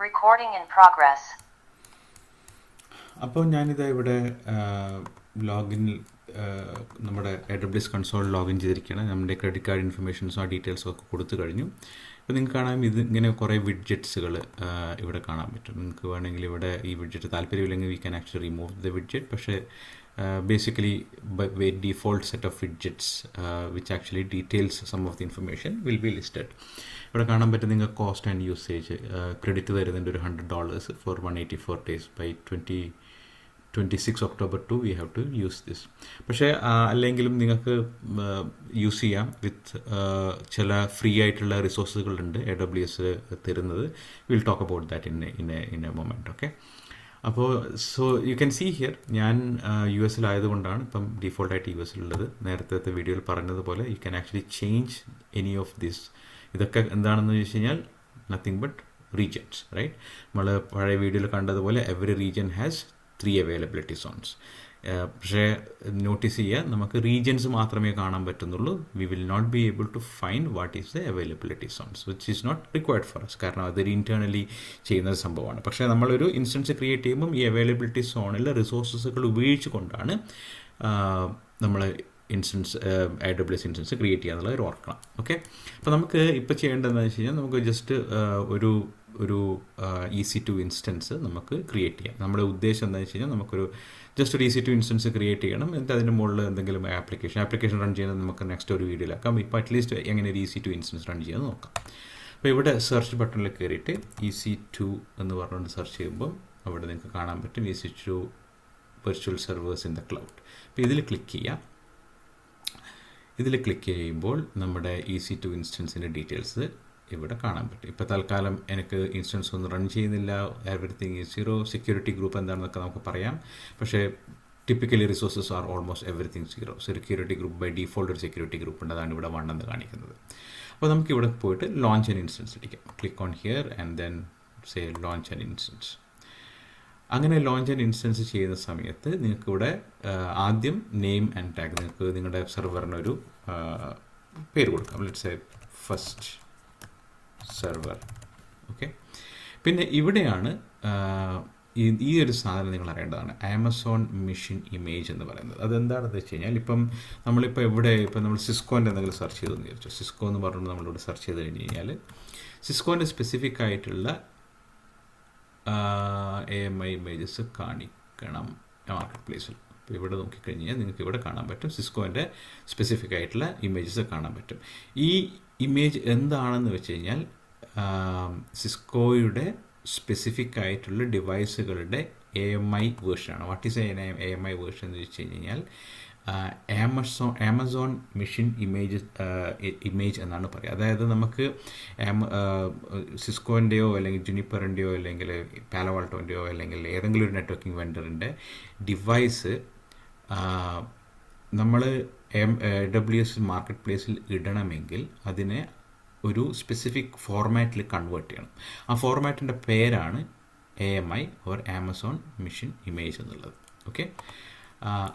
Recording in progress. അപ്പോൾ ഞാനിത് ഇവിടെ ലോഗിൻ നമ്മുടെ AWS കൺസോൾ ലോഗിൻ ചെയ്തിരിക്കുകയാണ്. നമ്മുടെ ക്രെഡിറ്റ് കാർഡ് ഇൻഫർമേഷൻസും ആ ഡീറ്റെയിൽസും ഒക്കെ കൊടുത്തു കഴിഞ്ഞു. അപ്പോൾ നിങ്ങൾക്ക് കാണാം ഇത് ഇങ്ങനെ കുറേ വിഡ്ജറ്റ്സുകൾ ഇവിടെ കാണാൻ പറ്റും. നിങ്ങൾക്ക് വേണമെങ്കിൽ ഇവിടെ ഈ വിഡ്ജറ്റ് താല്പര്യമില്ലെങ്കിൽ we can actually remove the widget. പക്ഷേ basically by default set of widgets which actually details some of the information will be listed. ഇവിടെ കാണാൻ പറ്റും നിങ്ങൾക്ക് കോസ്റ്റ് ആൻഡ് യൂസേജ് ക്രെഡിറ്റ് തരുന്നുണ്ട് ഒരു $100 for 184 days by 26 October 2 we have to use this. പക്ഷേ അല്ലെങ്കിലും നിങ്ങൾക്ക് യൂസ് ചെയ്യാം വിത്ത് ചില ഫ്രീ ആയിട്ടുള്ള റിസോഴ്സുകളുണ്ട് AWS തരുന്നത്. Will talk about that in a moment. Okay, അപ്പോൾ so you can see here ഞാൻ യു എസിലായതുകൊണ്ടാണ് ഇപ്പം ഡിഫോൾട്ടായിട്ട് യു എസിലുള്ളത്. നേരത്തെ വീഡിയോയിൽ പറഞ്ഞതുപോലെ you can actually change any of this. ഇതൊക്കെ എന്താണെന്ന് ചോദിച്ചു കഴിഞ്ഞാൽ നത്തിങ് ബട്ട് റീജിയൻസ്, റൈറ്റ്? നമ്മൾ പഴയ വീഡിയോയിൽ കണ്ടതുപോലെ every region has 3 availability zones. പക്ഷേ നോട്ടീസ് ചെയ്യുക, നമുക്ക് റീജിയൻസ് മാത്രമേ കാണാൻ പറ്റുന്നുള്ളൂ. We will not be able to find what is the availability zones which is not required for us. കാരണം അതൊരു ഇൻറ്റേർണലി ചെയ്യുന്ന സംഭവമാണ്. പക്ഷേ നമ്മളൊരു ഇൻസ്റ്റൻസ് ക്രിയേറ്റ് ചെയ്യുമ്പം ഈ അവൈലബിലിറ്റി സോണിലെ റിസോഴ്സസുകൾ ഉപയോഗിച്ചുകൊണ്ടാണ് നമ്മൾ ഇൻസ്റ്റൻസ് AWS ഇൻസ്റ്റൻസ് ക്രിയേറ്റ് ചെയ്യുക എന്നുള്ളത് ഓർക്കണം. ഓക്കെ, അപ്പോൾ നമുക്ക് ഇപ്പോൾ ചെയ്യേണ്ടതെന്ന് വെച്ച് കഴിഞ്ഞാൽ നമുക്ക് ജസ്റ്റ് ഒരു EC2 ഇൻസ്റ്റൻസ് നമുക്ക് ക്രിയേറ്റ് ചെയ്യാം. നമ്മുടെ ഉദ്ദേശം എന്താണെന്ന് വെച്ച് കഴിഞ്ഞാൽ നമുക്കൊരു ജസ്റ്റ് ഒരു EC2 ഇൻസ്റ്റൻസ് ക്രിയേറ്റ് ചെയ്യണം. എന്നിട്ട് അതിൻ്റെ മുകളിൽ എന്തെങ്കിലും ആപ്ലിക്കേഷൻ റൺ ചെയ്യുന്നത് നമുക്ക് നെക്സ്റ്റ് ഒരു വീഡിയോയിലാക്കാം. ഇപ്പോൾ അറ്റ്ലീസ്റ്റ് എങ്ങനെ ഒരു EC2 ഇൻസ്റ്റൻസ് റൺ ചെയ്യാമെന്ന് നോക്കാം. അപ്പോൾ ഇവിടെ സെർച്ച് ബട്ടണിൽ കയറിയിട്ട് EC2 എന്ന് പറഞ്ഞുകൊണ്ട് സെർച്ച് ചെയ്യുമ്പോൾ അവിടെ നിങ്ങൾക്ക് കാണാൻ പറ്റും EC2 virtual servers in the cloud. അപ്പോൾ ഇതിൽ ക്ലിക്ക് ചെയ്യാം. ഇതിൽ ക്ലിക്ക് ചെയ്യുമ്പോൾ നമ്മുടെ EC2 ഇൻസ്റ്റൻസിൻ്റെ ഡീറ്റെയിൽസ് ഇവിടെ കാണാൻ പറ്റും. ഇപ്പോൾ തൽക്കാലം എനിക്ക് ഇൻസ്റ്റൻസ് ഒന്നും റൺ ചെയ്യുന്നില്ല, എവറിത്തിങ് ഈസ് 0. സെക്യൂരിറ്റി ഗ്രൂപ്പ് എന്താണെന്നൊക്കെ നമുക്ക് പറയാം. പക്ഷേ typically resources are almost everything 0. Security group by default ഒരു സെക്യൂരിറ്റി ഗ്രൂപ്പ് ഉണ്ട്, അതാണ് ഇവിടെ 1 എന്ന് കാണിക്കുന്നത്. അപ്പോൾ നമുക്കിവിടെ പോയിട്ട് ലോഞ്ച് ആൻ ഇൻസ്റ്റൻസ് അടിക്കാം. Click on here and then say launch an instance. അങ്ങനെ ലോഞ്ച് ആൻഡ് ഇൻസ്റ്റൻസ് ചെയ്യുന്ന സമയത്ത് നിങ്ങൾക്കിവിടെ ആദ്യം നെയിം ആൻഡ് ടാഗ്, നിങ്ങൾക്ക് നിങ്ങളുടെ സെർവറിനൊരു പേര് കൊടുക്കാം. Let's say first server. Okay, പിന്നെ ഇവിടെയാണ് ഈ ഒരു സാധനം നിങ്ങൾ അറിയേണ്ടതാണ്, ആമസോൺ മിഷൻ ഇമേജ് എന്ന് പറയുന്നത്. അതെന്താണെന്ന് വെച്ച് കഴിഞ്ഞാൽ ഇപ്പം നമ്മളിപ്പോൾ നമ്മൾ സിസ്കോൻ്റെ എന്തെങ്കിലും സെർച്ച് ചെയ്തെന്ന് വിചാരിച്ചു. സിസ്കോ എന്ന് പറഞ്ഞിട്ട് നമ്മളിവിടെ സെർച്ച് ചെയ്ത് കഴിഞ്ഞ് കഴിഞ്ഞാൽ സിസ്കോൻ്റെ സ്പെസിഫിക് ആയിട്ടുള്ള AMI ഇമേജസ് കാണിക്കണം മാർക്കറ്റ് പ്ലേസിൽ. അപ്പോൾ ഇവിടെ നോക്കിക്കഴിഞ്ഞാൽ നിങ്ങൾക്ക് ഇവിടെ കാണാൻ പറ്റും സിസ്കോൻ്റെ സ്പെസിഫിക് ആയിട്ടുള്ള ഇമേജസ് കാണാൻ പറ്റും. ഈ ഇമേജ് എന്താണെന്ന് വെച്ച് കഴിഞ്ഞാൽ സിസ്കോയുടെ സ്പെസിഫിക് ആയിട്ടുള്ള ഡിവൈസുകളുടെ AMI വേർഷനാണ്. വാട്ട് ഈസ് AMI വേർഷൻ എന്ന് വെച്ച് കഴിഞ്ഞാൽ ആമസോൺ മിഷൻ ഇമേജ് എന്നാണ് പറയുക. അതായത് നമുക്ക് സിസ്കോൻ്റെയോ അല്ലെങ്കിൽ ജുനിപ്പറിൻ്റെയോ അല്ലെങ്കിൽ പാലോവാൾട്ടോൻ്റെയോ അല്ലെങ്കിൽ ഏതെങ്കിലും ഒരു നെറ്റ്വർക്കിംഗ് വെണ്ടറിൻ്റെ ഡിവൈസ് നമ്മൾ AWS മാർക്കറ്റ് പ്ലേസിൽ ഇടണമെങ്കിൽ അതിനെ ഒരു സ്പെസിഫിക് ഫോർമാറ്റിൽ കൺവേർട്ട് ചെയ്യണം. ആ ഫോർമാറ്റിൻ്റെ പേരാണ് AMI or Amazon Machine image എന്നുള്ളത്. ഓക്കെ,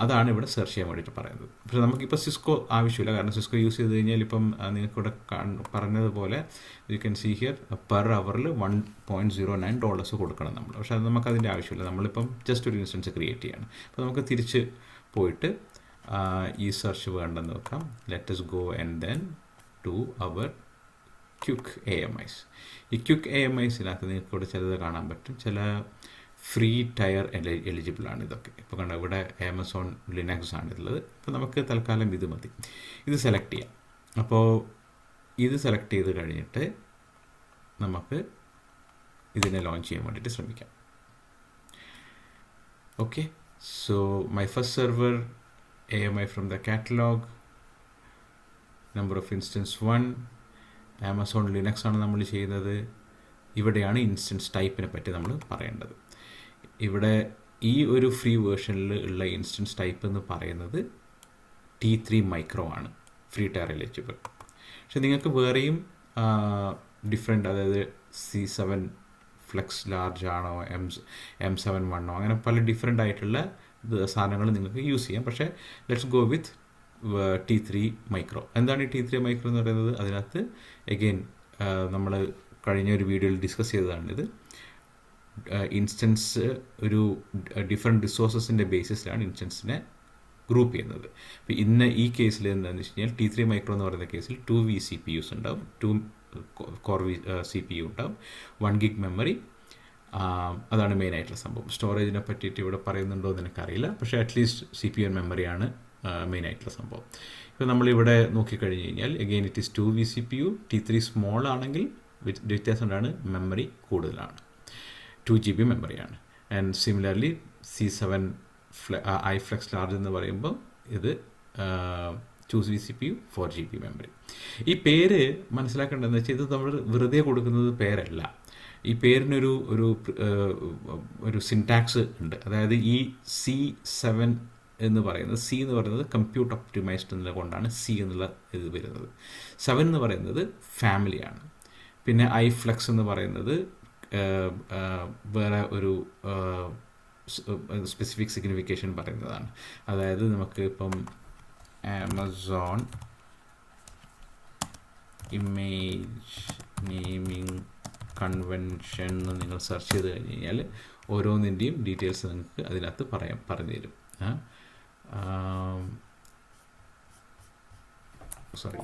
അതാണ് ഇവിടെ സെർച്ച് ചെയ്യാൻ വേണ്ടിയിട്ട് പറയുന്നത്. പക്ഷേ നമുക്കിപ്പോൾ സിസ്കോ ആവശ്യമില്ല, കാരണം സിസ്കോ യൂസ് ചെയ്ത് കഴിഞ്ഞാൽ ഇപ്പം നിങ്ങൾക്കിവിടെ പറഞ്ഞതുപോലെ you can see here per അവറിൽ $1.09 കൊടുക്കണം നമ്മൾ. പക്ഷേ അത് നമുക്കതിൻ്റെ ആവശ്യമില്ല. നമ്മളിപ്പം ജസ്റ്റ് ഒരു ഇൻസ്റ്റൻസ് ക്രിയേറ്റ് ചെയ്യണം. അപ്പോൾ നമുക്ക് തിരിച്ച് പോയിട്ട് ഈ സെർച്ച് വേണ്ടെന്ന് വെക്കാം. Let us go and then to our quick AMIs. ഈ ക്വിക്ക് AMIസിനകത്ത് നിങ്ങൾക്ക് ഇവിടെ ചിലത് കാണാൻ പറ്റും. ചില ഫ്രീ ടയർ എലിജിബിളാണ് ഇതൊക്കെ. ഇപ്പോൾ കണ്ട ഇവിടെ ആമസോൺ ലിനക്സ് ആണ് ഉള്ളത്. അപ്പോൾ നമുക്ക് തൽക്കാലം ഇത് മതി. ഇത് സെലക്ട് ചെയ്യാം. അപ്പോൾ ഇത് സെലക്ട് ചെയ്ത് കഴിഞ്ഞിട്ട് നമുക്ക് ഇതിനെ ലോഞ്ച് ചെയ്യാൻ വേണ്ടിയിട്ട് ശ്രമിക്കാം. Okay, so my first server AMI from the catalogue, number of instance 1, Amazon Linux ആണ് നമ്മൾ ചെയ്യുന്നത്. ഇവിടെയാണ് ഇൻസ്റ്റൻസ് ടൈപ്പിനെ പറ്റി നമ്മൾ പറയേണ്ടത്. ഇവിടെ ഈ ഒരു ഫ്രീ വേർഷനിൽ ഉള്ള ഇൻസ്റ്റൻസ് ടൈപ്പ് എന്ന് പറയുന്നത് T3 മൈക്രോ ആണ്, ഫ്രീ ടയർ എലിജിബിൾ. പക്ഷെ നിങ്ങൾക്ക് വേറെയും ഡിഫറെൻ്റ്, അതായത് C7 ഫ്ലെക്സ് ലാർജ് ആണോ, M7 1 അങ്ങനെ പല ഡിഫറെൻ്റ് ആയിട്ടുള്ള സാധനങ്ങൾ നിങ്ങൾക്ക് യൂസ് ചെയ്യാം. പക്ഷേ let's go with T3 micro. എന്താണ് ഈ T3 മൈക്രോ എന്ന് പറയുന്നത്? അതിനകത്ത് എഗെയിൻ നമ്മൾ കഴിഞ്ഞ ഒരു വീഡിയോയിൽ ഡിസ്കസ് ചെയ്തതാണിത്. ഇൻസ്റ്റൻസ് ഒരു ഡിഫറെൻറ്റ് റിസോഴ്സസിൻ്റെ ബേസിസിലാണ് ഇൻസ്റ്റൻസിനെ ഗ്രൂപ്പ് ചെയ്യുന്നത്. അപ്പോൾ ഈ കേസിൽ എന്താണെന്ന് വെച്ച് കഴിഞ്ഞാൽ T3 മൈക്രോ എന്ന് പറയുന്ന കേസിൽ 2 vCPUs ഉണ്ടാവും, 2 കോർ CPU ഉണ്ടാവും, 1 gig മെമ്മറി. അതാണ് മെയിനായിട്ടുള്ള സംഭവം. സ്റ്റോറേജിനെ പറ്റിയിട്ട് ഇവിടെ പറയുന്നുണ്ടോ എന്ന് എനിക്കറിയില്ല, പക്ഷേ അറ്റ്ലീസ്റ്റ് CPU ആൻഡ് മെമ്മറിയാണ് മെയിനായിട്ടുള്ള സംഭവം. ഇപ്പോൾ നമ്മളിവിടെ നോക്കിക്കഴിഞ്ഞ് കഴിഞ്ഞാൽ again it is 2 vCPU. T3 small ആണെങ്കിൽ വ്യത്യാസം കൊണ്ടാണ് മെമ്മറി കൂടുതലാണ്, 2 GB മെമ്മറിയാണ്. And similarly C7 iFlex large എന്ന് പറയുമ്പോൾ ഇത് 2 vCPU 4 GB മെമ്മറി. ഈ പേര് മനസ്സിലാക്കേണ്ടതെന്ന് വെച്ചാൽ ഇത് നമ്മൾ വെറുതെ കൊടുക്കുന്നത് പേരല്ല. ഈ പേരിനൊരു ഒരു സിൻടാക്സ് ഉണ്ട്. അതായത് ഈ C7 എന്ന് പറയുന്നത്, C എന്ന് പറയുന്നത് കമ്പ്യൂട്ട് ഒപ്റ്റിമൈസ്ഡ് എന്നത് കൊണ്ടാണ് C എന്നുള്ള ഇത് വരുന്നത്. 7 എന്ന് പറയുന്നത് ഫാമിലിയാണ്. പിന്നെ iFlex എന്ന് പറയുന്നത് വേറെ ഒരു സ്പെസിഫിക് സിഗ്നിഫിക്കേഷൻ പറയുന്നതാണ്. അതായത് നമുക്ക് ഇപ്പം ആമസോൺ ഇമേജ് നെയിമിംഗ് കൺവെൻഷൻ എന്ന് നിങ്ങൾ സെർച്ച് ചെയ്ത് കഴിഞ്ഞ് കഴിഞ്ഞാൽ ഓരോന്നിൻ്റെയും ഡീറ്റെയിൽസ് നിങ്ങൾക്ക് അതിനകത്ത് പറഞ്ഞു തരും. Sorry,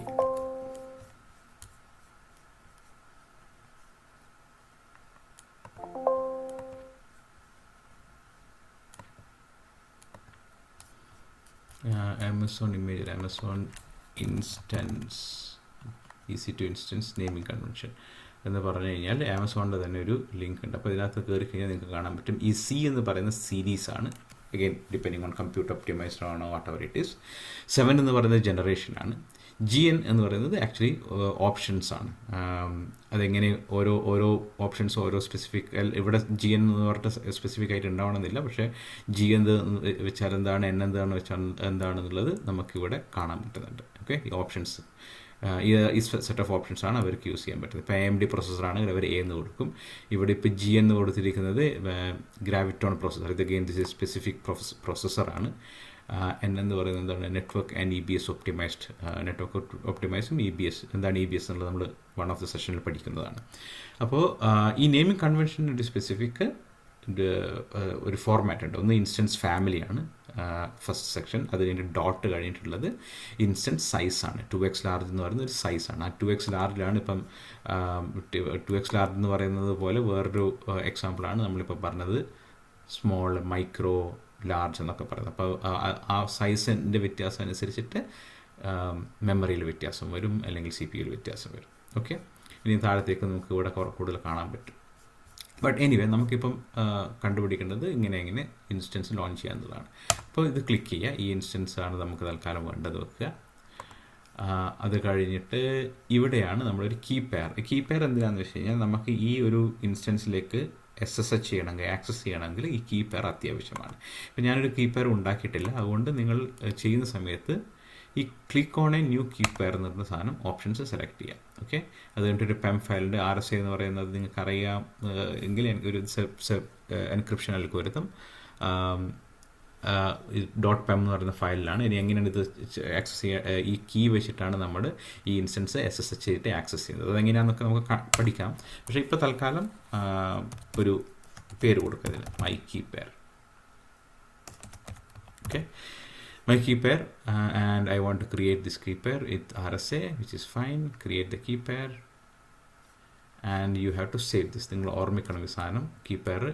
Amazon image, Amazon instance, EC2 instance naming convention എന്ന് പറഞ്ഞു കഴിഞ്ഞാൽ ആമസോണിൻ്റെ തന്നെ ഒരു ലിങ്ക് ഉണ്ട്. അപ്പോൾ ഇതിനകത്ത് കയറി കഴിഞ്ഞാൽ നിങ്ങൾക്ക് കാണാൻ പറ്റും. ഈ C എന്ന് പറയുന്ന സീരീസാണ്, again depending on computer optimised ആണോ വാട്ട് എവർ ഇറ്റ് ഈസ്. 7 എന്ന് പറയുന്നത് ജനറേഷനാണ്. GN എന്ന് പറയുന്നത് ആക്ച്വലി ഓപ്ഷൻസ് ആണ്. അതെങ്ങനെ ഓരോ ഓപ്ഷൻസ് ഓരോ സ്പെസിഫിക്, ഇവിടെ GN എന്ന് പറഞ്ഞിട്ട് സ്പെസിഫിക് ആയിട്ട് ഉണ്ടാവണമെന്നില്ല, പക്ഷേ G എന്ത് വെച്ചാൽ എന്താണ്, N എന്താണെന്ന് വെച്ചാൽ എന്താണെന്നുള്ളത് നമുക്കിവിടെ കാണാൻ പറ്റുന്നുണ്ട്. ഓക്കെ, ഈ ഓപ്ഷൻസ്, ഈ സെറ്റ് ഓഫ് ഓപ്ഷൻസ് ആണ് അവർക്ക് യൂസ് ചെയ്യാൻ പറ്റുന്നത്. ഇപ്പോൾ AMD പ്രോസസ്സറാണെങ്കിൽ അവർ A എന്ന് കൊടുക്കും. ഇവിടെ ഇപ്പോൾ GN എന്ന് കൊടുത്തിരിക്കുന്നത് ഗ്രാവിറ്റോൺ പ്രോസസ്സർ. ഇത് അഗെയിൻ ദിസ് സ്പെസിഫിക് പ്രോസസ്സറാണ്. N എന്ന് പറയുന്നത് എന്താണ്, network and EBS optimised. Network ഒപ്റ്റിമൈസും EBS, എന്താണ് EBS എന്നുള്ളത് നമ്മൾ വൺ ഓഫ് ദ സെഷനിൽ പഠിക്കുന്നതാണ്. അപ്പോൾ ഈ നെയിമിംഗ് കൺവെൻഷൻ ഒരു സ്പെസിഫിക് ഒരു ഫോർമാറ്റ് ഉണ്ട്. ഒന്ന് ഇൻസ്റ്റൻസ് ഫാമിലിയാണ് ഫസ്റ്റ് സെക്ഷൻ, അത് കഴിഞ്ഞിട്ട് ഡോട്ട് കഴിഞ്ഞിട്ടുള്ളത് ഇൻസ്റ്റൻസ് സൈസാണ്. 2x ലാർജ് എന്ന് പറയുന്നത് ഒരു സൈസാണ്. ആ 2x ലാർജിലാണ് ഇപ്പം 2x ലാർജ് എന്ന് പറയുന്നത് പോലെ വേറൊരു എക്സാമ്പിളാണ് നമ്മളിപ്പോൾ പറഞ്ഞത് സ്മോൾ, മൈക്രോ, ലാർജ് എന്നൊക്കെ പറയുന്നത്. അപ്പോൾ ആ സൈസിൻ്റെ വ്യത്യാസം അനുസരിച്ചിട്ട് മെമ്മറിയിൽ വ്യത്യാസം വരും, അല്ലെങ്കിൽ CPU വ്യത്യാസം വരും. ഓക്കെ, ഇനി താഴത്തേക്ക് നമുക്ക് ഇവിടെ കൂടുതൽ കാണാൻ പറ്റും. ബട്ട് എനിവേ നമുക്കിപ്പം കണ്ടുപിടിക്കേണ്ടത് ഇങ്ങനെ ഇൻസ്റ്റൻസ് ലോഞ്ച് ചെയ്യാന്നുള്ളതാണ്. അപ്പോൾ ഇത് ക്ലിക്ക് ചെയ്യുക. ഈ ഇൻസ്റ്റൻസ് ആണ് നമുക്ക് തൽക്കാലം വേണ്ടത് വെക്കുക. അത് കഴിഞ്ഞിട്ട് ഇവിടെയാണ് നമ്മളൊരു കീ പെയർ എന്തിനാണെന്ന് വെച്ച് കഴിഞ്ഞാൽ നമുക്ക് ഈ ഒരു ഇൻസ്റ്റൻസിലേക്ക് SSH ചെയ്യണമെങ്കിൽ, ആക്സസ് ചെയ്യണമെങ്കിൽ ഈ കീ പെയർ അത്യാവശ്യമാണ്. ഇപ്പം ഞാനൊരു കീ പെയർ ഉണ്ടാക്കിയിട്ടില്ല, അതുകൊണ്ട് നിങ്ങൾ ചെയ്യുന്ന സമയത്ത് ഈ click on a new key pair എന്ന് പറയുന്ന സാധനം ഓപ്ഷൻസ് സെലക്ട് ചെയ്യാം. ഓക്കെ, അത് കഴിഞ്ഞിട്ടൊരു PEM ഫയലുണ്ട്. RSA എന്ന് പറയുന്നത് നിങ്ങൾക്ക് അറിയാം എങ്കിൽ ഒരു എൻക്രിപ്ഷൻ അൽഗോരിതം .pem എന്ന് പറയുന്ന ഫയലിലാണ്. ഇനി എങ്ങനെയാണ് ഇത് ആക്സസ് ചെയ്യുക, ഈ കീ വെച്ചിട്ടാണ് നമ്മൾ ഈ ഇൻസ്റ്റൻസ് SSH ചെയ്തിട്ട് ആക്സസ് ചെയ്യുന്നത്. അതെങ്ങനെയാണെന്നൊക്കെ നമുക്ക് പഠിക്കാം. പക്ഷേ ഇപ്പോൾ തൽക്കാലം ഒരു പേര് കൊടുക്കുന്നതിന് my key pair. Okay, my key pair, and I want to create this key pair with RSA, which is fine. Create the key pair and you have to save this. നിങ്ങൾ ഓർമ്മിക്കണം ഈ സാധനം കീ പെയർ,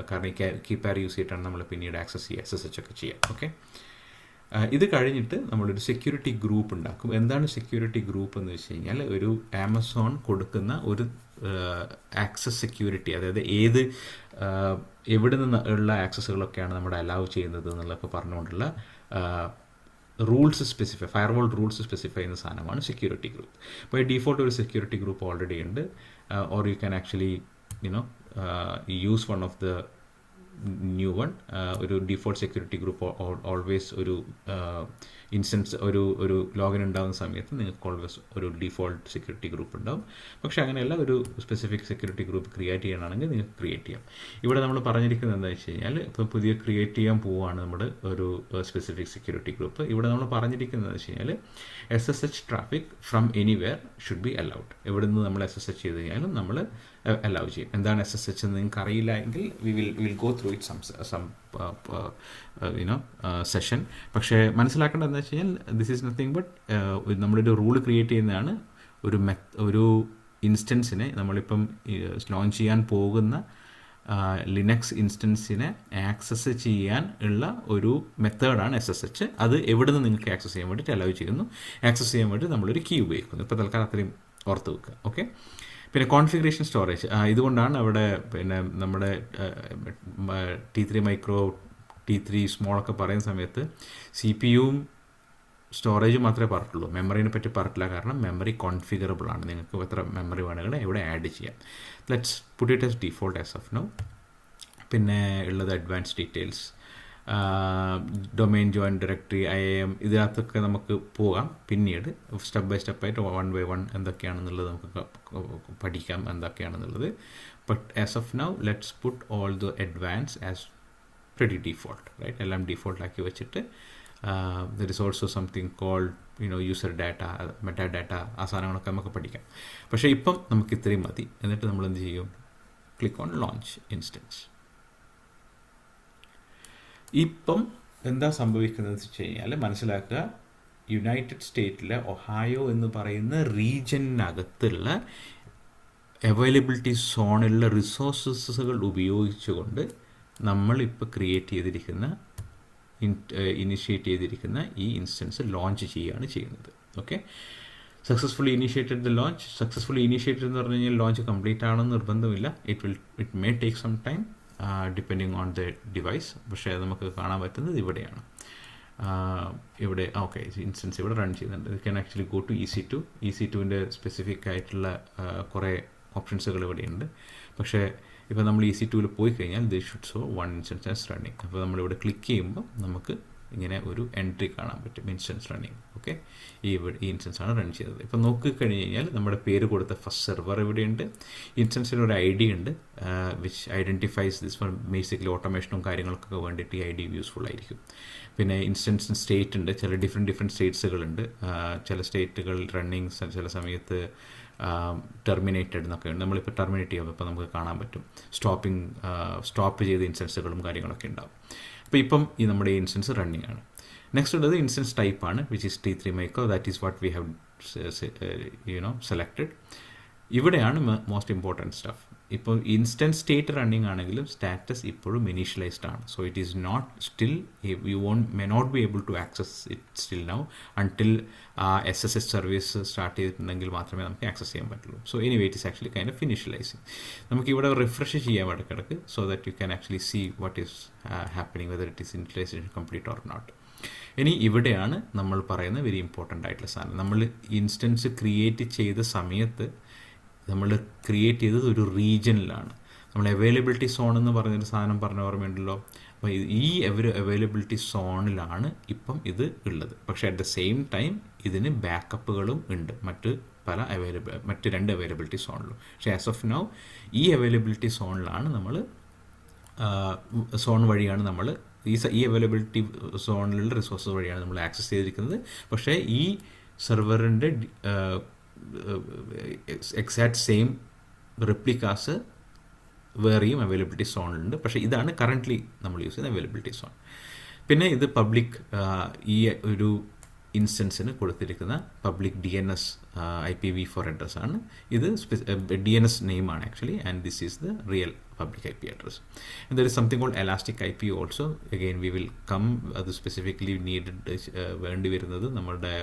കാരണം ഈ key pair use ചെയ്തിട്ടാണ് നമ്മൾ പിന്നീട് access ചെയ്യുക, SSH ഒക്കെ ചെയ്യാം. ഓക്കെ, ഇത് കഴിഞ്ഞിട്ട് നമ്മളൊരു സെക്യൂരിറ്റി ഗ്രൂപ്പ് ഉണ്ടാക്കും. എന്താണ് സെക്യൂരിറ്റി ഗ്രൂപ്പ് എന്ന് വെച്ച് കഴിഞ്ഞാൽ ഒരു ആമസോൺ കൊടുക്കുന്ന ഒരു ആക്സസ് സെക്യൂരിറ്റി, അതായത് എവിടെ നിന്ന് ഉള്ള ആക്സസുകളൊക്കെയാണ് നമ്മുടെ അലൗ ചെയ്യുന്നത് എന്നുള്ളതൊക്കെ പറഞ്ഞുകൊണ്ടുള്ള rules specify, firewall rules specify ചെയ്യുന്ന സാധനമാണ് സെക്യൂരിറ്റി ഗ്രൂപ്പ്. ബൈ ഡീഫോൾട്ട് ഒരു സെക്യൂരിറ്റി ഗ്രൂപ്പ് ഓൾറെഡി ഉണ്ട്, or you can actually use one of the new one. ഒരു ഡിഫോൾട്ട് സെക്യൂരിറ്റി ഗ്രൂപ്പ് ഓൾവേസ് ഒരു ഇൻസ്റ്റൻസ് ഒരു ലോഗിൻ ഉണ്ടാകുന്ന സമയത്ത് നിങ്ങൾക്ക് ഓൾവേസ് ഒരു ഡിഫോൾട്ട് സെക്യൂരിറ്റി ഗ്രൂപ്പ് ഉണ്ടാവും. പക്ഷേ അങ്ങനെയല്ല, ഒരു സ്പെസിഫിക് സെക്യൂരിറ്റി ഗ്രൂപ്പ് ക്രിയേറ്റ് ചെയ്യണമെങ്കിൽ നിങ്ങൾക്ക് ക്രിയേറ്റ് ചെയ്യാം. ഇവിടെ നമ്മൾ പറഞ്ഞിരിക്കുന്നത് എന്താ വെച്ച് കഴിഞ്ഞാൽ, ഇപ്പോൾ പുതിയ ക്രിയേറ്റ് ചെയ്യാൻ പോവുകയാണ് നമ്മൾ ഒരു സ്പെസിഫിക് സെക്യൂരിറ്റി ഗ്രൂപ്പ്. ഇവിടെ നമ്മൾ പറഞ്ഞിരിക്കുന്നത് വെച്ച് കഴിഞ്ഞാൽ SSH traffic from anywhere should be allowed. എവിടെ നിന്ന് നമ്മൾ SSH ചെയ്ത് കഴിഞ്ഞാലും നമ്മൾ അലൗ ചെയ്യും. എന്താണ് SSH എന്ന് നിങ്ങൾക്ക് അറിയില്ല എങ്കിൽ will go through it some session. പക്ഷേ മനസ്സിലാക്കേണ്ടത് എന്താ വെച്ച് കഴിഞ്ഞാൽ ദിസ് ഈസ് നത്തിങ് ബട്ട് നമ്മളൊരു റൂൾ ക്രിയേറ്റ് ചെയ്യുന്നതാണ്. ഒരു ഇൻസ്റ്റൻസിനെ നമ്മളിപ്പം ലോഞ്ച് ചെയ്യാൻ പോകുന്ന ലിനക്സ് ഇൻസ്റ്റൻസിനെ ആക്സസ് ചെയ്യാൻ ഉള്ള ഒരു മെത്തേഡാണ് SSH. അത് എവിടെ നിന്ന് നിങ്ങൾക്ക് ആക്സസ് ചെയ്യാൻ വേണ്ടിയിട്ട് അലൗ ചെയ്യുന്നു. ആക്സസ് ചെയ്യാൻ വേണ്ടി നമ്മളൊരു കീ ഉപയോഗിക്കുന്നു. ഇപ്പോൾ തൽക്കാലം അത്രയും ഓർത്ത് വെക്കുക. ഓക്കെ. പിന്നെ കോൺഫിഗറേഷൻ സ്റ്റോറേജ്, ഇതുകൊണ്ടാണ് അവിടെ പിന്നെ നമ്മുടെ T3 മൈക്രോ T3 സ്മോൾ ഒക്കെ പറയുന്ന സമയത്ത് CPU-യും സ്റ്റോറേജ് മാത്രമേ പറഞ്ഞിട്ടുള്ളൂ, മെമ്മറിനെ പറ്റി പറഞ്ഞിട്ടില്ല. കാരണം മെമ്മറി കോൺഫിഗറബിൾ ആണ്, നിങ്ങൾക്ക് എത്ര മെമ്മറി വേണമെങ്കിലും ഇവിടെ ആഡ് ചെയ്യാം. Let's put it as default as of now. പിന്നെ ഉള്ളത് advance details, domain join directory, IAM, ഇതിനകത്തൊക്കെ നമുക്ക് പോകാം. പിന്നീട് സ്റ്റെപ്പ് ബൈ സ്റ്റെപ്പായിട്ട് 1 by 1 എന്തൊക്കെയാണെന്നുള്ളത് നമുക്ക് പഠിക്കാം എന്തൊക്കെയാണെന്നുള്ളത്. But as of now let's put all the advance as pretty default, right? എല്ലാം ഡിഫോൾട്ട് ആക്കി വെച്ചിട്ട് there is also something called user data, metadata, ആ സാധനങ്ങളൊക്കെ നമുക്ക് പഠിക്കാം. പക്ഷേ ഇപ്പം നമുക്ക് ഇത്രയും മതി. എന്നിട്ട് നമ്മൾ എന്ത് ചെയ്യും? Click on launch instance. ഇപ്പം എന്താ സംഭവിക്കുന്നത് വെച്ച് കഴിഞ്ഞാൽ മനസ്സിലാക്കുക, യുണൈറ്റഡ് സ്റ്റേറ്റിലെ ഒഹായോ എന്ന് പറയുന്ന റീജിയനകത്തുള്ള അവൈലബിലിറ്റി സോണിലുള്ള റിസോഴ്സസുകൾ ഉപയോഗിച്ചുകൊണ്ട് നമ്മളിപ്പോൾ ഇനിഷ്യേറ്റ് ചെയ്തിരിക്കുന്ന ഈ ഇൻസ്റ്റൻസ് ലോഞ്ച് ചെയ്യുകയാണ് ചെയ്യുന്നത്. Okay. Successfully initiated the launch. Successfully initiated എന്ന് പറഞ്ഞു കഴിഞ്ഞാൽ ലോഞ്ച് കംപ്ലീറ്റ് ആണെന്ന് നിർബന്ധമില്ല. It may take some time depending on the device. പക്ഷേ നമുക്ക് കാണാൻ പറ്റുന്നത് ഇവിടെയാണ്. ഇവിടെ ഓക്കെ, ഇൻസ്റ്റൻസ് ഇവിടെ റൺ ചെയ്യുന്നുണ്ട്. It can actually go to EC2. EC2-ൻ്റെ സ്പെസിഫിക് ആയിട്ടുള്ള കുറേ ഓപ്ഷൻസുകൾ ഇവിടെയുണ്ട്. പക്ഷേ ഇപ്പോൾ നമ്മൾ EC2-ൽ പോയി കഴിഞ്ഞാൽ they should show 1 instance as running. അപ്പോൾ നമ്മളിവിടെ ക്ലിക്ക് ചെയ്യുമ്പോൾ നമുക്ക് ഇങ്ങനെ ഒരു എൻട്രി കാണാൻ പറ്റും, ഇൻസ്റ്റൻസ് റണ്ണിങ്. ഓക്കെ. ഈ ഇൻസ്റ്റൻസാണ് റൺ ചെയ്തത്. ഇപ്പോൾ നോക്കിക്കഴിഞ്ഞ് കഴിഞ്ഞാൽ നമ്മുടെ പേര് കൊടുത്ത ഫസ്റ്റ് സെർവർ ഇവിടെയുണ്ട്. ഇൻസ്റ്റൻസിന് ഒരു ID ഉണ്ട് which identifies this for basically ഓട്ടോമേഷനും കാര്യങ്ങൾക്കൊക്കെ വേണ്ടിയിട്ട് ഈ ID യൂസ്ഫുൾ ആയിരിക്കും. പിന്നെ ഇൻസ്റ്റൻസിന് സ്റ്റേറ്റ് ഉണ്ട്, ചില ഡിഫറെൻറ്റ് സ്റ്റേറ്റ്സുകളുണ്ട്. ചില സ്റ്റേറ്റുകൾ റണ്ണിങ്, ചില സമയത്ത് ടെർമിനേറ്റഡ് എന്നൊക്കെ ഉണ്ട്. നമ്മളിപ്പോൾ ടെർമിനേറ്റ് ചെയ്യുമ്പോൾ ഇപ്പോൾ നമുക്ക് കാണാൻ പറ്റും സ്റ്റോപ്പ് ചെയ്ത ഇൻസ്റ്റൻസുകളും കാര്യങ്ങളൊക്കെ ഉണ്ടാവും. അപ്പോൾ ഇപ്പം ഈ നമ്മുടെ ഇൻസ്റ്റൻസ് റണ്ണിങ് ആണ്. നെക്സ്റ്റ് ഉള്ളത് ഇൻസ്റ്റൻസ് ടൈപ്പാണ്, which is T3 micro. That is what we have selected. ഇവിടെയാണ് മോസ്റ്റ് ഇമ്പോർട്ടൻറ്റ് സ്റ്റഫ്. ഇപ്പോൾ ഇൻസ്റ്റൻസ് സ്റ്റേറ്റ് റണ്ണിങ് ആണെങ്കിലും സ്റ്റാറ്റസ് ഇപ്പോഴും ഇനീഷ്യലൈസ്ഡ് ആണ്. So it is not still, may not be able to access it still now until SSH service start ചെയ്തിട്ടുണ്ടെങ്കിൽ മാത്രമേ നമുക്ക് access ചെയ്യാൻ പറ്റുള്ളൂ. So anyway it is actually kind of initialising. നമുക്ക് ഇവിടെ റിഫ്രഷ് ചെയ്യാൻ ഇടയ്ക്കിടയ്ക്ക്, so that you can actually see what is happening, whether it is initialisation complete or not. ഇനി ഇവിടെയാണ് നമ്മൾ പറയുന്ന വെരി ഇമ്പോർട്ടൻ്റ് ആയിട്ടുള്ള സാധനം. നമ്മൾ ഇൻസ്റ്റൻസ് ക്രിയേറ്റ് ചെയ്ത സമയത്ത് നമ്മൾ ക്രിയേറ്റ് ചെയ്തത് ഒരു റീജിയനിലാണ്. നമ്മൾ അവൈലബിലിറ്റി സോൺ എന്ന് പറഞ്ഞൊരു സാധനം പറഞ്ഞ ഓർമ്മയുണ്ടല്ലോ. അപ്പോൾ ഈ അവൈലബിലിറ്റി സോണിലാണ് ഇപ്പം ഇത് ഉള്ളത്. പക്ഷേ അറ്റ് ദ സെയിം ടൈം ഇതിന് ബാക്കപ്പുകളും ഉണ്ട് മറ്റ് 2 അവൈലബിലിറ്റി സോണിലും. പക്ഷേ ആസ് ഓഫ് നൗ ഈ അവൈലബിലിറ്റി സോണിലാണ് സോൺ വഴിയാണ് നമ്മൾ ഈ അവൈലബിലിറ്റി സോണിലുള്ള റിസോഴ്സസ് വഴിയാണ് നമ്മൾ ആക്സസ് ചെയ്തിരിക്കുന്നത്. പക്ഷേ ഈ സെർവറിൻ്റെ എക്സാക്ട് സെയിം റെപ്ലിക്കാസ് വേറെയും അവൈലബിലിറ്റി സോണിലുണ്ട്. പക്ഷേ ഇതാണ് കറൻ്റ്ലി നമ്മൾ യൂസ് ചെയ്യുന്ന അവൈലബിലിറ്റി സോൺ. പിന്നെ ഇത് പബ്ലിക്, ഈ ഒരു ഇൻസ്റ്റൻസിന് കൊടുത്തിരിക്കുന്ന പബ്ലിക് DNS IPv4 അഡ്രസ് ആണ്. ഇത് DNS നെയിമാണ് actually, and this is the real public IP address. And there is something called elastic IP also. Again we will come, അത് സ്പെസിഫിക്കലി നീഡഡ് വേണ്ടി വരുന്നത് നമ്മുടെ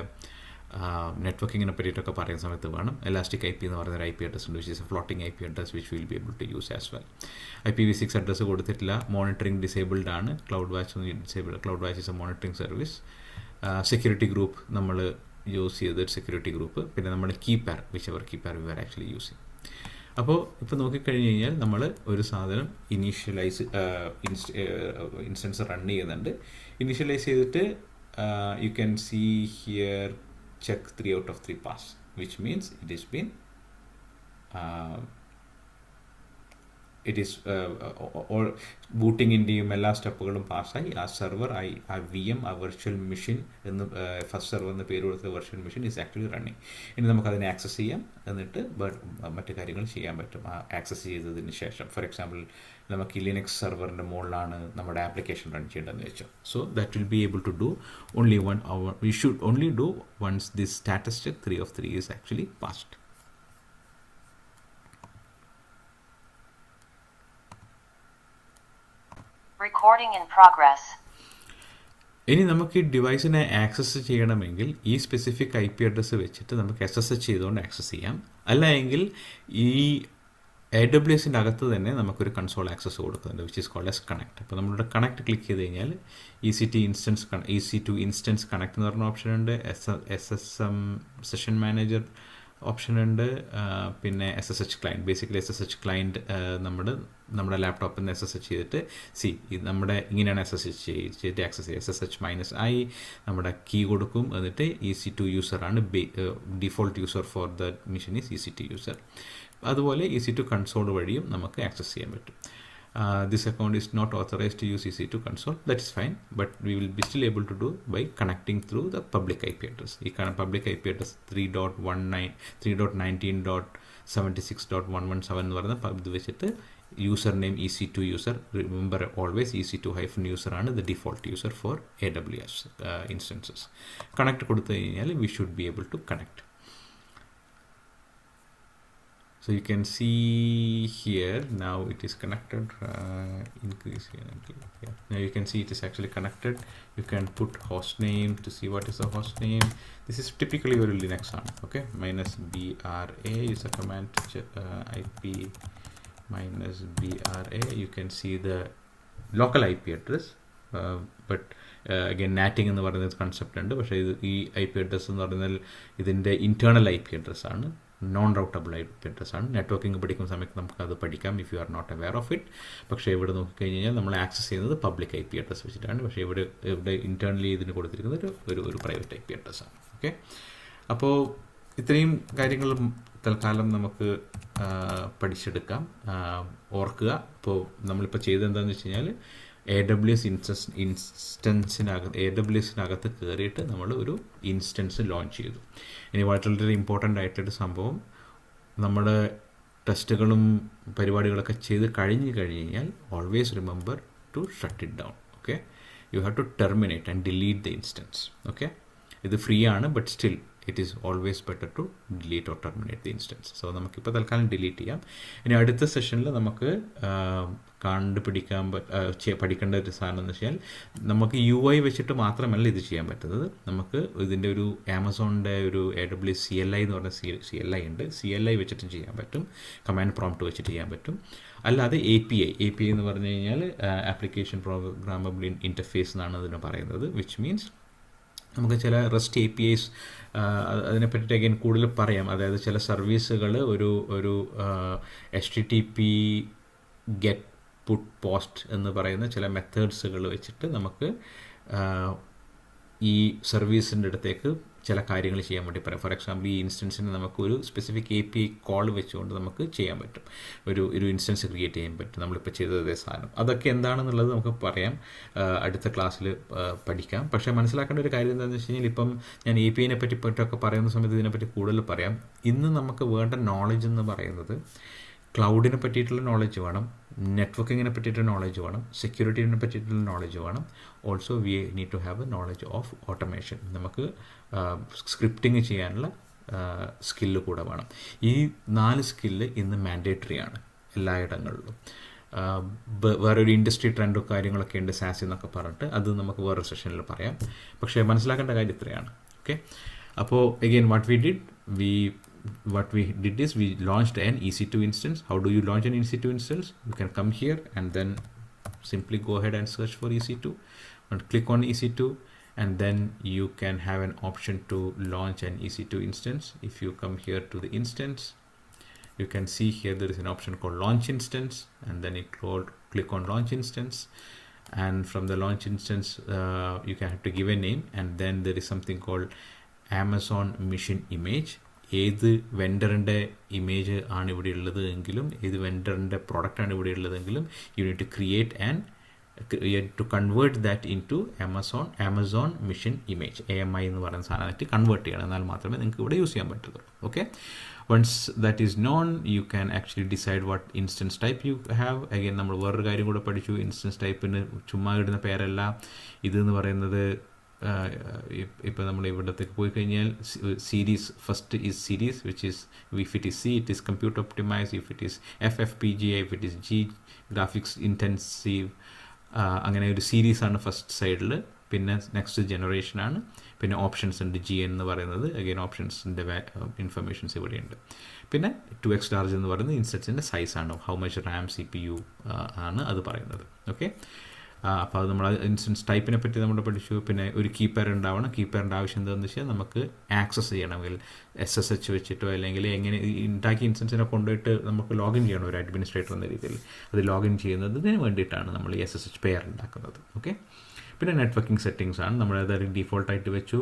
നെറ്റ്വർക്കിങ്ങിനെ പറ്റിയിട്ടൊക്കെ പറയുന്ന സമയത്ത് വേണം. എലാസ്റ്റിക് IP എന്ന് പറയുന്ന ഒരു IP അഡ്രസ് ഉണ്ട്, which is a floating IP address which will be able to use as well. IPv6 address കൊടുത്തിട്ടില്ല. മോണിറ്ററിംഗ് ഡിസേബിൾഡ് ആണ്. CloudWatch is a monitoring service. Security group നമ്മൾ യൂസ് ചെയ്ത security group. പിന്നെ നമ്മുടെ key pair, whichever key pair we are actually using. അപ്പോൾ ഇപ്പോൾ നോക്കിക്കഴിഞ്ഞ് കഴിഞ്ഞാൽ നമ്മൾ ഒരു സാധനം ഇൻസ്റ്റൻസ് റൺ ചെയ്യുന്നുണ്ട്. ഇനീഷ്യലൈസ് ചെയ്തിട്ട് you can see here check 3 out of 3 pass, which means it has been it is ബൂട്ടിങ്ങിൻ്റെയും എല്ലാ സ്റ്റെപ്പുകളും പാസ്സായി ആ സെർവർ ആ VM ആ വെർച്വൽ മെഷീൻ എന്ന് ഫസ്റ്റ് സെർവർ എന്ന് പേര് കൊടുത്ത virtual machine is actually running. ഇനി നമുക്കതിനെ ആക്സസ് ചെയ്യാം, എന്നിട്ട് മറ്റു കാര്യങ്ങൾ ചെയ്യാൻ പറ്റും ആ ആക്സസ് ചെയ്തതിന് ശേഷം. ഫോർ എക്സാമ്പിൾ നമുക്ക് ലിനക്സ് സെർവറിൻ്റെ മുകളിലാണ് നമ്മുടെ ആപ്ലിക്കേഷൻ റൺ ചെയ്യേണ്ടതെന്ന് വെച്ചോ. So that will be able to do only we should only do once this status check 3 of 3 is actually passed. Recording in progress. ഇനി നമുക്ക് ഈ ഡിവൈസിനെ ആക്സസ് ചെയ്യണമെങ്കിൽ ഈ സ്പെസിഫിക് IP അഡ്രസ്സ് വെച്ചിട്ട് നമുക്ക് SSH ചെയ്തുകൊണ്ട് ആക്സസ് ചെയ്യാം. അല്ല എങ്കിൽ ഈ AWSൻ്റെ അകത്ത് തന്നെ നമുക്കൊരു കൺസോൾ ആക്സസ് കൊടുക്കുന്നുണ്ട്, which is called S connect. അപ്പോൾ നമ്മളുടെ കണക്ട് ക്ലിക്ക് ചെയ്ത് കഴിഞ്ഞാൽ EC2 ഇൻസ്റ്റൻസ് കണക്ട് എന്ന് പറഞ്ഞ ഓപ്ഷൻ ഉണ്ട്, SSM സെഷൻ മാനേജർ ഓപ്ഷൻ ഉണ്ട്, പിന്നെ SSH client. Basically SSH client നമ്മുടെ ലാപ്ടോപ്പിൽ നിന്ന് SSH ചെയ്തിട്ട് നമ്മുടെ ഇങ്ങനെയാണ് SSH ചെയ്തിട്ട് ആക്സസ് ചെയ്യുക. SSH-i നമ്മുടെ കീ കൊടുക്കും, എന്നിട്ട് EC2 യൂസറാണ് default user for the machine is EC2 user. അതുപോലെ EC2 കൺസോൾ വഴിയും നമുക്ക് ആക്സസ് ചെയ്യാൻ പറ്റും. This account is not authorized to use EC2 console. That is fine, but we will be still able to do by connecting through the public IP address. ഈ public IP address 3.76.117 എന്ന് പറയുന്ന ഇത് വെച്ചിട്ട് user name EC2 user. Remember always EC2-user ആണ് the default user for AWS instances. Connect കൊടുത്തു കഴിഞ്ഞാൽ we should be able to connect. So you can see here now it is connected. Increase here. Yeah. Now you can see it is actually connected. You can put host name to see what is the host name. This is typically your Linux on. Okay, -BRA is a command to IP -BRA. You can see the local IP address, but again natting എന്ന് പറയുന്ന concept ഉണ്ട്. പക്ഷേ ഈ IP address എന്ന് പറയുന്നത് ഇതിൻ്റെ internal IP address ആണ്, non routable IP address ആണ്. നെറ്റ്വർക്കിംഗ് പഠിക്കുന്ന സമയത്ത് നമുക്ക് അത് പഠിക്കാം if you are not aware of it. പക്ഷേ ഇവിടെ നോക്കിക്കഴിഞ്ഞാൽ നമ്മൾ ആക്സസ് ചെയ്യുന്നത് പബ്ലിക് IP address വെച്ചിട്ടാണ്. പക്ഷേ ഇവിടെ ഇന്റേണലി ഇതിന് കൊടുത്തിരിക്കുന്നത് ഒരു പ്രൈവറ്റ് IP address ആണ്. ഓക്കെ, അപ്പോൾ ഇത്രയും കാര്യങ്ങൾ തൽക്കാലം നമുക്ക് പഠിച്ചെടുക്കാം. ഓർക്കുക, ഇപ്പോൾ നമ്മളിപ്പോൾ ചെയ്തത് എന്താണെന്ന് വെച്ച് കഴിഞ്ഞാൽ AWSനകത്ത് കയറിയിട്ട് നമ്മൾ ഒരു ഇൻസ്റ്റൻസ് ലോഞ്ച് ചെയ്തു. ഇനി വളരെ ഇമ്പോർട്ടൻ്റ് ആയിട്ടൊരു സംഭവം, നമ്മുടെ ടെസ്റ്റുകളും പരിപാടികളൊക്കെ ചെയ്ത് കഴിഞ്ഞ് കഴിഞ്ഞാൽ always remember to shut it down. Okay, you have to terminate and delete the instance. Okay, ഇത് ഫ്രീ ആണ്, but still it is always better to delete or terminate the instance. So നമുക്കിപ്പോൾ തൽക്കാലം ഡിലീറ്റ് ചെയ്യാം. ഇനി അടുത്ത സെഷനിൽ നമുക്ക് പഠിക്കേണ്ട ഒരു സാധനം എന്ന് വെച്ചാൽ നമുക്ക് UI വെച്ചിട്ട് മാത്രമല്ല ഇത് ചെയ്യാൻ പറ്റുന്നത്. നമുക്ക് ഇതിൻ്റെ ഒരു ആമസോണിൻ്റെ ഒരു AWS CLI എന്ന് പറഞ്ഞ CLI ഉണ്ട്. CLI വെച്ചിട്ടും ചെയ്യാൻ പറ്റും, കമാൻഡ് പ്രോംപ്റ്റ് വെച്ചിട്ട് ചെയ്യാൻ പറ്റും. അല്ലാതെ API എന്ന് പറഞ്ഞു കഴിഞ്ഞാൽ ആപ്ലിക്കേഷൻ പ്രോഗ്രാമബിൾ ഇൻ്റർഫേസ് എന്നാണ് അതിന് പറയുന്നത്, വിച്ച് മീൻസ് നമുക്ക് ചില REST APIs അതിനെപ്പറ്റിയിട്ട് അഗൈൻ കൂടുതൽ പറയാം. അതായത് ചില സർവീസുകൾ ഒരു HTTP ഗെറ്റ് പുട്ട് പോസ്റ്റ് എന്ന് പറയുന്ന ചില മെത്തേഡ്സുകൾ വെച്ചിട്ട് നമുക്ക് ഈ സർവീസിൻ്റെ അടുത്തേക്ക് ചില കാര്യങ്ങൾ ചെയ്യാൻ വേണ്ടി പറയാം. ഫോർ എക്സാമ്പിൾ ഈ ഇൻസ്റ്റൻസിന് നമുക്ക് ഒരു സ്പെസിഫിക് API കോൾ വെച്ചുകൊണ്ട് നമുക്ക് ചെയ്യാൻ പറ്റും, ഒരു ഇൻസ്റ്റൻസ് ക്രിയേറ്റ് ചെയ്യാൻ പറ്റും. നമ്മളിപ്പോൾ ചെയ്തതേ സാധനം അതൊക്കെ എന്താണെന്നുള്ളത് നമുക്ക് പറയാം, അടുത്ത ക്ലാസ്സിൽ പഠിക്കാം. പക്ഷേ മനസ്സിലാക്കേണ്ട ഒരു കാര്യം എന്താണെന്ന് വെച്ച് കഴിഞ്ഞാൽ ഇപ്പം ഞാൻ APIനെ പറ്റിയൊക്കെ പറയുന്ന സമയത്ത് ഇതിനെപ്പറ്റി കൂടുതൽ പറയാം. ഇന്ന് നമുക്ക് വേണ്ട നോളജ് എന്ന് പറയുന്നത് ക്ലൗഡിനെ പറ്റിയിട്ടുള്ള നോളജ് വേണം, നെറ്റ്വർക്കിങ്ങിനെ പറ്റിയിട്ടുള്ള നോളജ് വേണം, സെക്യൂരിറ്റിനെ പറ്റിയിട്ടുള്ള നോളജ് വേണം. Also we need to have a knowledge of automation. നമുക്ക് സ്ക്രിപ്റ്റിംഗ് ചെയ്യാനുള്ള സ്കില്ല് കൂടെ വേണം. ഈ 4 സ്കില്ല് ഇന്ന് മാൻഡേറ്ററി ആണ് എല്ലായിടങ്ങളിലും. വേറൊരു ഇൻഡസ്ട്രി ട്രെൻഡോ കാര്യങ്ങളൊക്കെ ഉണ്ട് SaaS എന്നൊക്കെ പറഞ്ഞിട്ട്, അത് നമുക്ക് വേറൊരു സെഷനിൽ പറയാം. പക്ഷേ മനസ്സിലാക്കേണ്ട കാര്യം ഇത്രയാണ്. ഓക്കെ, അപ്പോൾ again what we did is we launched an EC2 instance. How do you launch an EC2 instance? You can come here and then simply go ahead and search for EC2 and click on EC2, and then you can have an option to launch an EC2 instance. If you come here to the instance, you can see here there is an option called launch instance, and then you click on launch instance, and from the launch instance you can have to give a name, and then there is something called Amazon Mission Image ഏത് വെൻഡറിൻ്റെ image ആണ് ഇവിടെ ഉള്ളത് എങ്കിലും ഏത് വെൻഡറിൻ്റെ പ്രോഡക്റ്റാണ് ഇവിടെ ഉള്ളതെങ്കിലും you need to create and to convert that into Amazon Machine Image AMI എന്ന് പറയുന്ന സാധനമായിട്ട് കൺവേർട്ട് ചെയ്യണം. എന്നാൽ മാത്രമേ നിങ്ങൾക്ക് ഇവിടെ യൂസ് ചെയ്യാൻ പറ്റുള്ളൂ. Okay, once that is known you can actually decide what instance type you have. Again നമ്മൾ വേറൊരു കാര്യം കൂടെ പഠിച്ചു. ഇൻസ്റ്റൻസ് ടൈപ്പിന് ചുമ്മാ ഇടുന്ന പേരല്ല ഇതെന്ന് പറയുന്നത്. ഇപ്പോൾ നമ്മൾ ഇവിടത്തേക്ക് പോയി കഴിഞ്ഞാൽ series first is series which is if it is C it is computer optimise, if it is FFPGA, if it is G graphics intensive, അങ്ങനെ ഒരു സീരീസാണ് ഫസ്റ്റ് സൈഡിൽ. പിന്നെ നെക്സ്റ്റ് ജനറേഷനാണ്. പിന്നെ ഓപ്ഷൻസ് ഉണ്ട് GN എന്ന് പറയുന്നത്. അഗൈൻ ഓപ്ഷൻസിൻ്റെ ഇൻഫർമേഷൻസ് ഇവിടെയുണ്ട്. പിന്നെ 2x ലാർജ് എന്ന് പറയുന്നത് ഇൻസ്റ്റൻസിൻ്റെ സൈസാണ്. ഹൗ മച്ച് RAM CPU ആണ് അത് പറയുന്നത്. ഓക്കെ, അപ്പോൾ അത് നമ്മൾ ഇൻസ്റ്റൻസ് ടൈപ്പിനെ പറ്റി നമ്മൾ പഠിച്ചു. പിന്നെ ഒരു കീപ്പർ ഉണ്ടാവണം. കീപ്പറിൻ്റെ ആവശ്യം എന്താണെന്ന് വെച്ചാൽ നമുക്ക് ആക്സസ് ചെയ്യണമെങ്കിൽ SSH വെച്ചിട്ടോ അല്ലെങ്കിൽ എങ്ങനെ ഉണ്ടാക്കിയ ഇൻസ്റ്റൻസിനെ കൊണ്ടുപോയിട്ട് നമുക്ക് ലോഗിൻ ചെയ്യണം ഒരു അഡ്മിനിസ്ട്രേറ്റർ എന്ന രീതിയിൽ. അത് ലോഗിൻ ചെയ്യുന്നതിന് വേണ്ടിയിട്ടാണ് നമ്മൾ ഈ SSH പെയർ ഉണ്ടാക്കുന്നത്. ഓക്കെ, പിന്നെ നെറ്റ്വർക്കിംഗ് സെറ്റിങ്സ് ആണ്. നമ്മൾ അതായത് ഡീഫോൾട്ടായിട്ട് വെച്ചു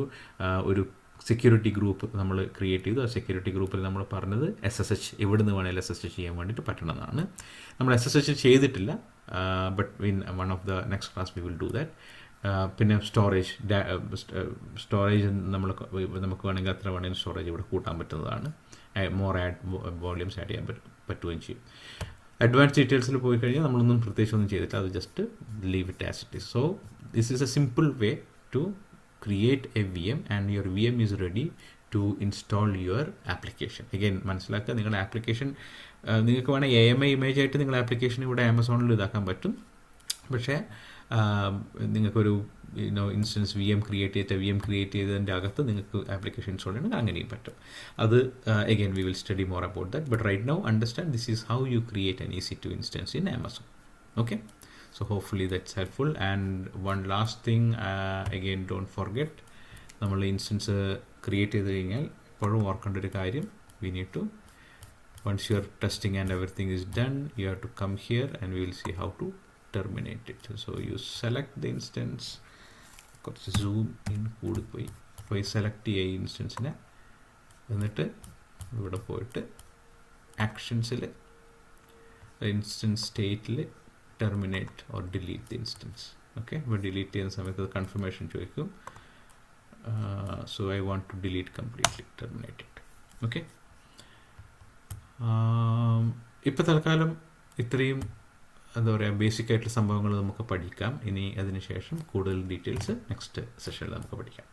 ഒരു സെക്യൂരിറ്റി ഗ്രൂപ്പ് നമ്മൾ ക്രിയേറ്റ് ചെയ്തു. ആ സെക്യൂരിറ്റി ഗ്രൂപ്പിൽ നമ്മൾ പറഞ്ഞത് SSH എവിടെ നിന്ന് വേണമെങ്കിൽ SSH ചെയ്യാൻ വേണ്ടിയിട്ട് പറ്റണമെന്നാണ്. നമ്മൾ SSH ചെയ്തിട്ടില്ല, but in one of the next class we will do that. പിന്നെ സ്റ്റോറേജ് നമുക്ക് വേണമെങ്കിൽ അത്ര വേണമെങ്കിൽ സ്റ്റോറേജ് ഇവിടെ കൂട്ടാൻ പറ്റുന്നതാണ്. മോർ വോള്യൂംസ് ആഡ് ചെയ്യാൻ പറ്റുകയും ചെയ്യും. അഡ്വാൻസ് ഡീറ്റെയിൽസിൽ പോയി കഴിഞ്ഞാൽ നമ്മളൊന്നും പ്രത്യേകിച്ച് ഒന്നും ചെയ്തിട്ടില്ല. അത് just leave it as it is. So this is a simple way to create a VM and your VM is ready to install your application. Again മനസ്സിലാക്കുക, നിങ്ങളുടെ ആപ്ലിക്കേഷൻ നിങ്ങൾക്ക് വേണമെങ്കിൽ AMI ഇമേജ് ആയിട്ട് നിങ്ങളുടെ ആപ്ലിക്കേഷൻ ഇവിടെ ആമസോണിൽ ഇതാക്കാൻ പറ്റും. പക്ഷേ നിങ്ങൾക്കൊരു ഇൻസ്റ്റൻസ് VM ക്രിയേറ്റ് ചെയ്തതിൻ്റെ അകത്ത് നിങ്ങൾക്ക് ആപ്ലിക്കേഷൻ ഇൻസ്റ്റാൾ ചെയ്യണമെങ്കിൽ അങ്ങനെയും പറ്റും. അത് again we will study more about that, but right now understand this is how you create an EC2 instance in Amazon. Okay, so hopefully that's helpful. And one last thing, again don't forget, നമ്മൾ instance create ചെയ്ത് കഴിഞ്ഞാൽ എപ്പോഴും ഓർക്കേണ്ട ഒരു കാര്യം, we need to, once your testing and everything is done, you have to come here and we will see how to terminate it. So you select the instance, കുറച്ച് zoom in പോയി select ചെയ്യുക ഇൻസ്റ്റൻസിനെ. എന്നിട്ട് ഇവിടെ പോയിട്ട് ആക്ഷൻസിൽ instance സ്റ്റേറ്റിൽ terminate or delete the instance. Okay, we delete ചെയ്യുന്ന സമയത്ത് confirmation ചോദിക്കും. So I want to delete completely, terminate it. Okay, ഇപ്പോൾ തൽക്കാലം ഇത്രയും എന്താ പറയുക ബേസിക് ആയിട്ടുള്ള സംഭവങ്ങൾ നമുക്ക് പഠിക്കാം. ഇനി അതിന് ശേഷം കൂടുതൽ ഡീറ്റെയിൽസ് നെക്സ്റ്റ് സെഷനിൽ നമുക്ക് പഠിക്കാം.